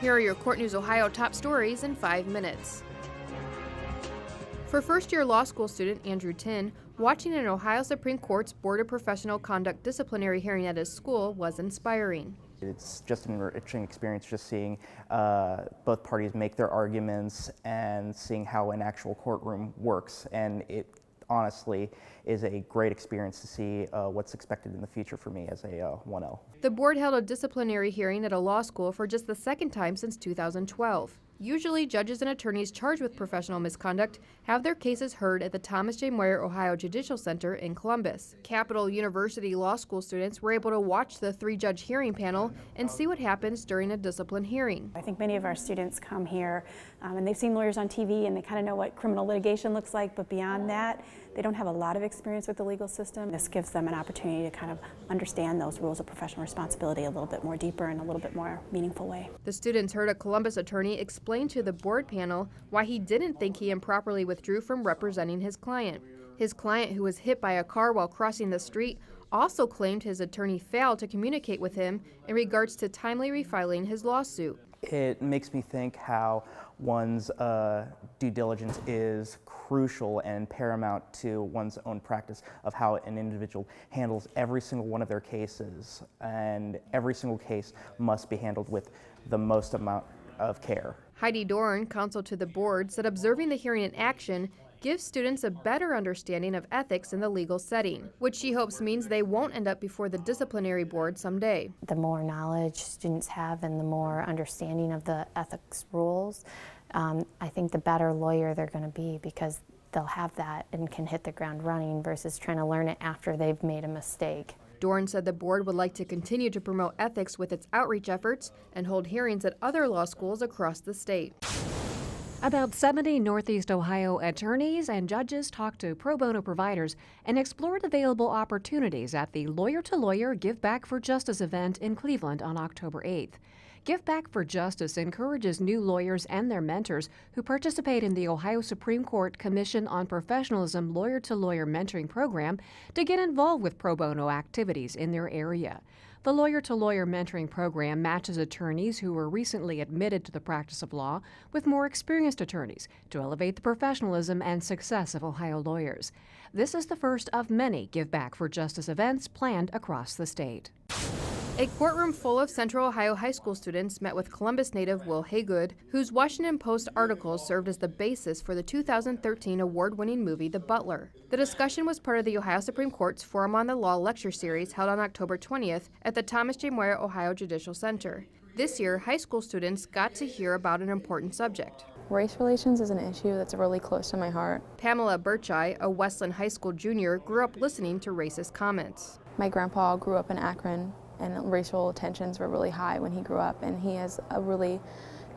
Here are your Court News Ohio top stories in 5 minutes. For first-year law school student Andrew Tin, watching an Ohio Supreme Court's Board of Professional Conduct disciplinary hearing at his school was inspiring. It's just an enriching experience just seeing both parties make their arguments and seeing how an actual courtroom works. And it honestly is a great experience to see what's expected in the future for me as a 1L. The board held a disciplinary hearing at a law school for just the second time since 2012. Usually, judges and attorneys charged with professional misconduct have their cases heard at the Thomas J. Moyer Ohio Judicial Center in Columbus. Capital University Law School students were able to watch the 3-judge hearing panel and see what happens during a discipline hearing. I think many of our students come here and they've seen lawyers on TV and they kind of know what criminal litigation looks like, but beyond that, they don't have a lot of experience with the legal system. This gives them an opportunity to kind of understand those rules of professional responsibility a little bit more deeper and a little bit more meaningful way. The students heard a Columbus attorney explain to the board panel why he didn't think he improperly withdrew from representing his client. His client, who was hit by a car while crossing the street, also claimed his attorney failed to communicate with him in regards to timely refiling his lawsuit. It makes me think how one's due diligence is crucial and paramount to one's own practice of how an individual handles every single one of their cases, and every single case must be handled with the most amount of care. Heidi Dorn, counsel to the board, said observing the hearing in action gives students a better understanding of ethics in the legal setting, which she hopes means they won't end up before the disciplinary board someday. The more knowledge students have and the more understanding of the ethics rules, I think the better lawyer they're going to be, because they'll have that and can hit the ground running versus trying to learn it after they've made a mistake. Dorn said the board would like to continue to promote ethics with its outreach efforts and hold hearings at other law schools across the state. About 70 Northeast Ohio attorneys and judges talked to pro bono providers and explored available opportunities at the Lawyer to Lawyer Give Back for Justice event in Cleveland on October 8th. Give Back for Justice encourages new lawyers and their mentors who participate in the Ohio Supreme Court Commission on Professionalism Lawyer to Lawyer Mentoring Program to get involved with pro bono activities in their area. The Lawyer to Lawyer Mentoring Program matches attorneys who were recently admitted to the practice of law with more experienced attorneys to elevate the professionalism and success of Ohio lawyers. This is the first of many Give Back for Justice events planned across the state. A courtroom full of Central Ohio high school students met with Columbus native Will Haygood, whose Washington Post articles served as the basis for the 2013 award-winning movie The Butler. The discussion was part of the Ohio Supreme Court's Forum on the Law lecture series held on October 20th at the Thomas J. Moyer Ohio Judicial Center. This year, high school students got to hear about an important subject. Race relations is an issue that's really close to my heart. Pamela Birchai, a Westland High School junior, grew up listening to racist comments. My grandpa grew up in Akron, and racial tensions were really high when he grew up, and he has a really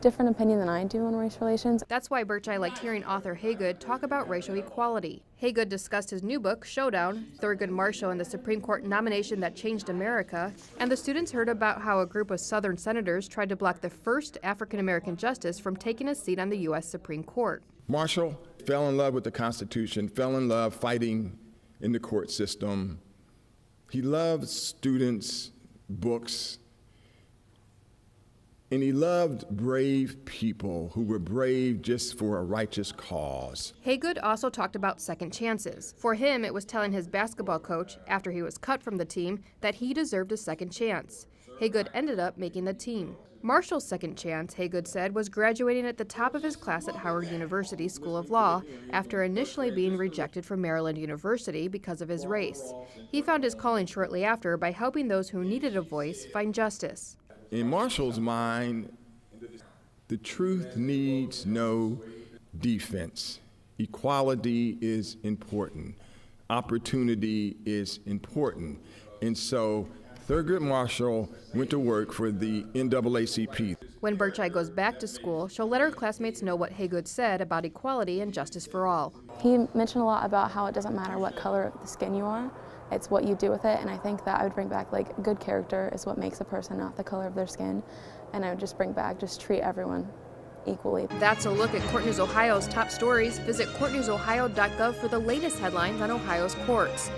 different opinion than I do on race relations. That's why Birchai liked hearing author Haygood talk about racial equality. Haygood discussed his new book, Showdown, Thurgood Marshall and the Supreme Court Nomination That Changed America, and the students heard about how a group of Southern senators tried to block the first African-American justice from taking a seat on the U.S. Supreme Court. Marshall fell in love with the Constitution, fell in love fighting in the court system. He loved students, books, and he loved brave people who were brave just for a righteous cause. Haygood also talked about second chances. For him, it was telling his basketball coach, after he was cut from the team, that he deserved a second chance. Haygood ended up making the team. Marshall's second chance, Haygood said, was graduating at the top of his class at Howard University School of Law after initially being rejected from Maryland University because of his race. He found his calling shortly after by helping those who needed a voice find justice. In Marshall's mind, the truth needs no defense. Equality is important. Opportunity is important. And so Thurgood Marshall went to work for the NAACP. When Birchai goes back to school, she'll let her classmates know what Haygood said about equality and justice for all. He mentioned a lot about how it doesn't matter what color of the skin you are, it's what you do with it, and I think that I would bring back, like, good character is what makes a person, not the color of their skin, and I would just bring back, just treat everyone equally. That's a look at Court News Ohio's top stories. Visit courtnewsohio.gov for the latest headlines on Ohio's courts.